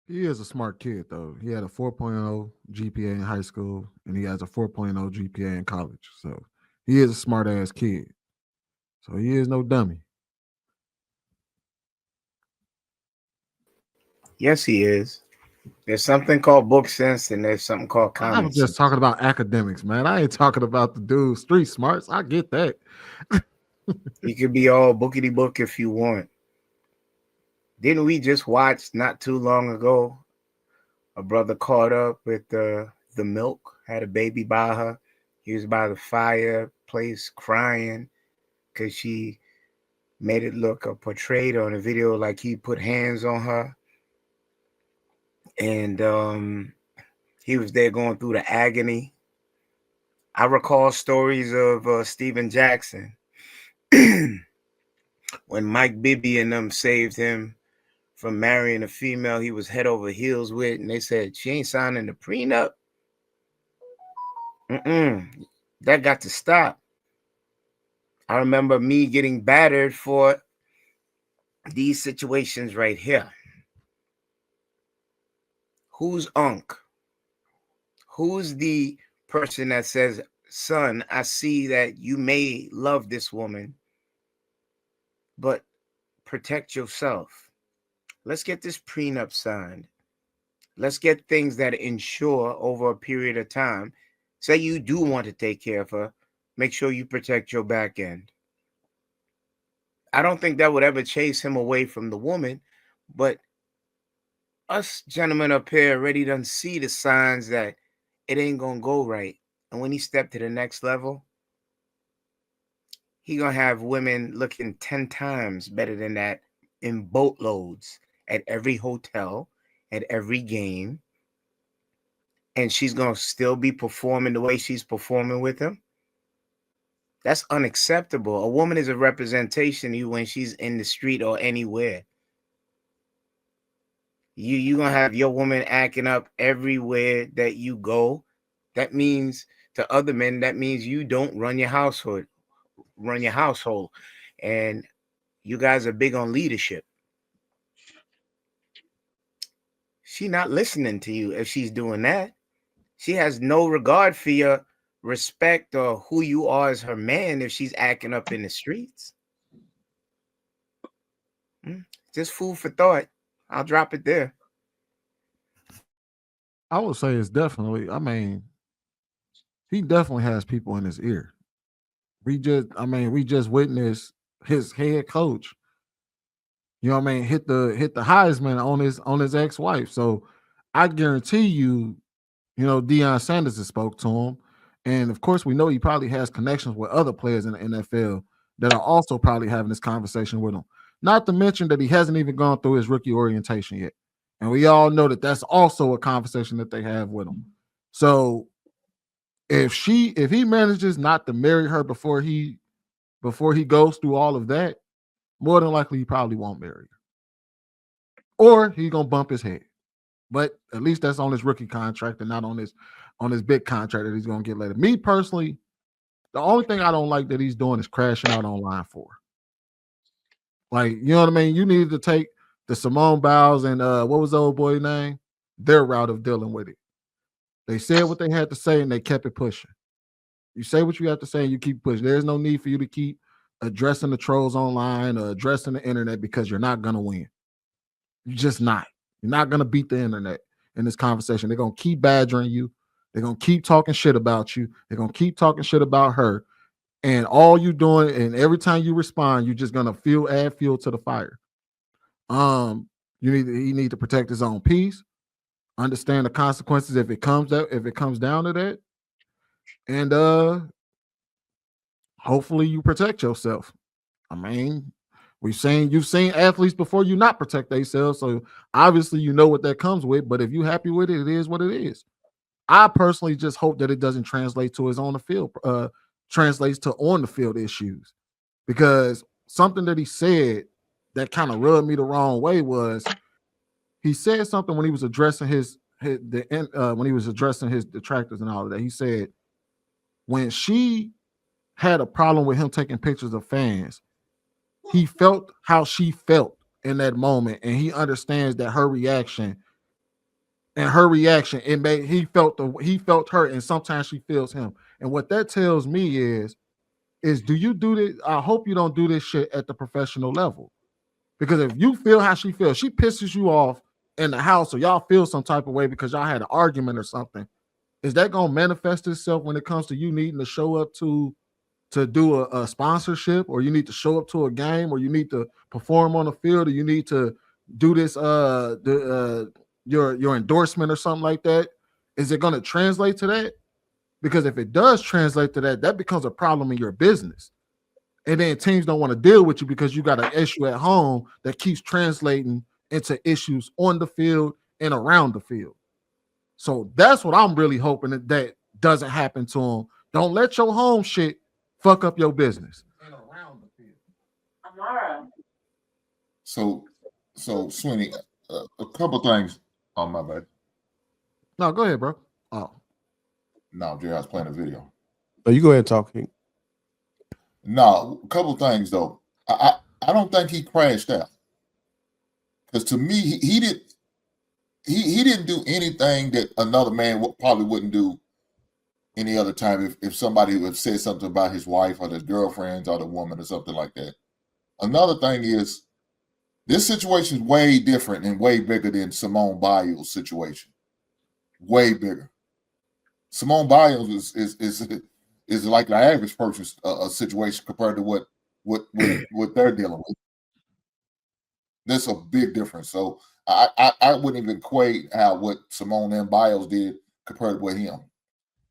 He is a smart kid, though. He had a 4.0 GPA in high school, and he has a 4.0 GPA in college. So he is a smart ass kid. So he is no dummy. Yes, he is. There's something called book sense and there's something called I common was just talking sense. about academics, man. I ain't talking about the dude street smarts. I get that. You could be all bookity book if you want. Didn't we just watch not too long ago a brother caught up with the milk, had a baby by her. He was by the fireplace crying because she made it look portrayed on a video like he put hands on her, and he was there going through the agony. I recall stories of Stephen Jackson when Mike Bibby and them saved him from marrying a female he was head over heels with, and they said she ain't signing the prenup. Mm-mm. That got to stop. I remember me getting battered for these situations right here. Who's Unc? Who's the person that says, son, I see that you may love this woman, but protect yourself. Let's get this prenup signed. Let's get things that ensure over a period of time. Say you do want to take care of her, make sure you protect your back end. I don't think that would ever chase him away from the woman, but us gentlemen up here already done see the signs that it ain't gonna go right. And when he stepped to the next level, he gonna have women looking 10 times better than that in boatloads at every hotel, at every game, and she's gonna still be performing the way she's performing with him. That's unacceptable. A woman is a representation of you when she's in the street or anywhere. You gonna have your woman acting up everywhere that you go. That means to other men, that means you don't run your household. And you guys are big on leadership. She not listening to you if she's doing that. She has no regard for your respect or who you are as her man if she's acting up in the streets. Mm, just food for thought. I'll drop it there. I would say it's definitely. I mean, he definitely has people in his ear. We just witnessed his head coach. You know what I mean? Hit the Heisman on his ex wife. So I guarantee you, you know, Deion Sanders has spoke to him, and of course we know he probably has connections with other players in the NFL that are also probably having this conversation with him. Not to mention that he hasn't even gone through his rookie orientation yet, and we all know that that's also a conversation that they have with him. So if he manages not to marry her before he goes through all of that, more than likely he probably won't marry her, or he's gonna bump his head. But at least that's on his rookie contract and not on his big contract that he's gonna get later. Me personally, the only thing I don't like that he's doing is crashing out on line four. Like, you know what I mean? You needed to take the Simone Biles and what was the old boy's name? Their route of dealing with it. They said what they had to say and they kept it pushing. You say what you have to say and you keep pushing. There's no need for you to keep addressing the trolls online or addressing the internet because you're not gonna win. You're just not. You're not gonna beat the internet in this conversation. They're gonna keep badgering you. They're gonna keep talking shit about you. They're gonna keep talking shit about her. And all you doing, and every time you respond, you're just gonna add fuel to the fire. Um, he need to protect his own peace, understand the consequences if it comes down to that, and hopefully you protect yourself. I mean, you've seen athletes before you not protect themselves, so obviously you know what that comes with. But if you're happy with it, it is what it is. I personally just hope that it doesn't translate to his on the field, translates to on the field issues, because something that he said that kind of rubbed me the wrong way was he said something when he was addressing when he was addressing his detractors and all of that. He said when she had a problem with him taking pictures of fans, he felt how she felt in that moment, and he understands that her reaction and her reaction, it made he felt her, and sometimes she feels him. And what that tells me is do you do this? I hope you don't do this shit at the professional level. Because if you feel how she feels, she pisses you off in the house, or y'all feel some type of way because y'all had an argument or something. Is that gonna manifest itself when it comes to you needing to show up to do a sponsorship, or you need to show up to a game, or you need to perform on the field, or you need to do this your endorsement or something like that? Is it going to translate to that? Because if it does translate to that, that becomes a problem in your business. And then teams don't want to deal with you because you got an issue at home that keeps translating into issues on the field and around the field. So that's what I'm really hoping that doesn't happen to him. Don't let your home shit fuck up your business. And around the field. So, Sweeney, a couple things. Oh, my bad. No, go ahead, bro. Oh. No, Jay, I was playing a video. Oh, you go ahead and talk, King. No, a couple things, though. I don't think he crashed out. Because to me, he didn't do anything that another man probably wouldn't do any other time if somebody would say something about his wife or his girlfriends or the woman or something like that. Another thing is, this situation is way different and way bigger than Simone Biles' situation. Way bigger. Simone Biles is like the average person's situation compared to what they're dealing with. There's a big difference. So I wouldn't even equate what Simone and Biles did compared with him.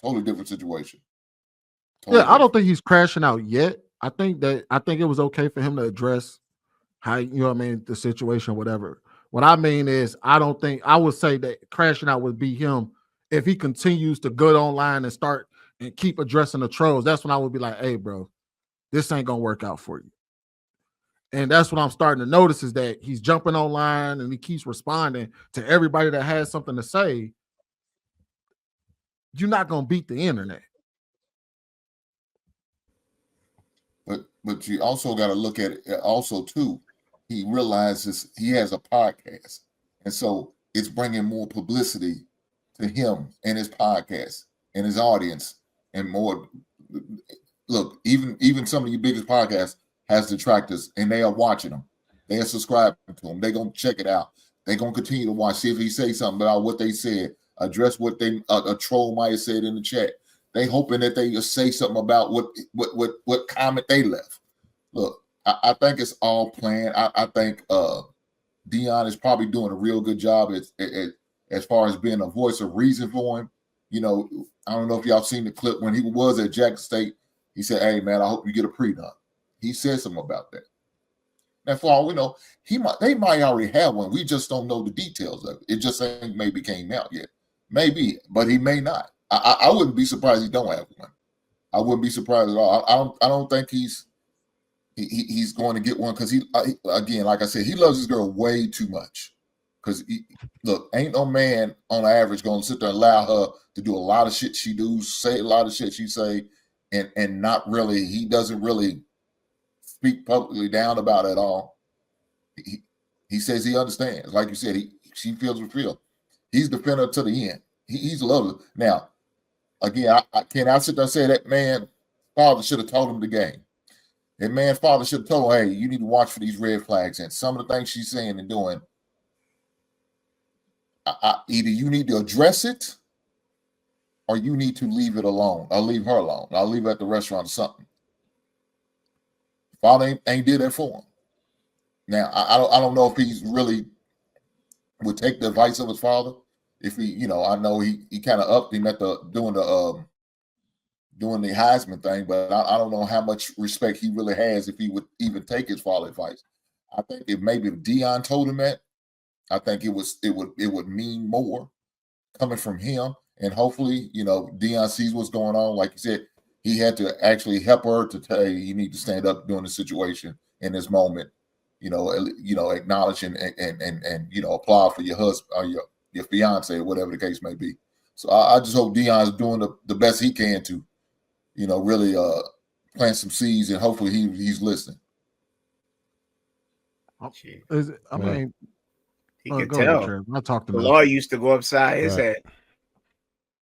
Totally different situation. Totally different. I don't think he's crashing out yet. I think it was okay for him to address how, you know what I mean, the situation, whatever. What I mean is, I would say that crashing out would be him if he continues to go online and start and keep addressing the trolls. That's when I would be like, hey, bro, this ain't gonna work out for you. And that's what I'm starting to notice, is that he's jumping online and he keeps responding to everybody that has something to say. You're not gonna beat the internet. But you also got to look at it also too. He realizes he has a podcast, and so it's bringing more publicity to him and his podcast and his audience, and more. Look, even some of your biggest podcasts has detractors, and they are watching them. They are subscribing to them. They're gonna check it out. They're gonna continue to watch, see if he say something about what they said, address what they a troll might have said in the chat. They hoping that they just say something about what comment they left. Look, I think it's all planned. I think Deion is probably doing a real good job as far as being a voice of reason for him. You know, I don't know if y'all seen the clip when he was at Jackson State. He said, "Hey man, I hope you get a prenup." He said something about that. Now, for all we know, they might already have one. We just don't know the details of it. It just ain't maybe came out yet. Maybe, but he may not. I wouldn't be surprised he don't have one. I wouldn't be surprised at all. I don't think he's going to get one, because he again, like I said, he loves his girl way too much. Because look, ain't no man on average going to sit there and allow her to do a lot of shit she do, say a lot of shit she say, and not really. He doesn't really speak publicly down about it at all. He says he understands. Like you said, she feels what feel. He's defender to the end. He's lovely. Now, again, I sit there and say that man father should have told him the game. That man's father should have told him, hey, you need to watch for these red flags. And some of the things she's saying and doing, either you need to address it or you need to leave it alone. I'll leave her alone. I'll leave her at the restaurant or something. Father ain't did that for him. Now, I don't know if he's really would take the advice of his father. If he, I know he kind of upped him at doing the Heisman thing, but I don't know how much respect he really has if he would even take his father's advice. I think if Deion told him that, I think it would mean more coming from him. And hopefully, Deion sees what's going on. Like you said, he had to actually help her to tell you need to stand up during the situation in this moment. Acknowledge and applaud for your husband or your fiance or whatever the case may be. So I just hope Deion is doing the best he can to, really plant some seeds, and hopefully he's listening. I mean, He could Go ahead, tell. Trev. I talked The enough. law used to go upside his Right. head.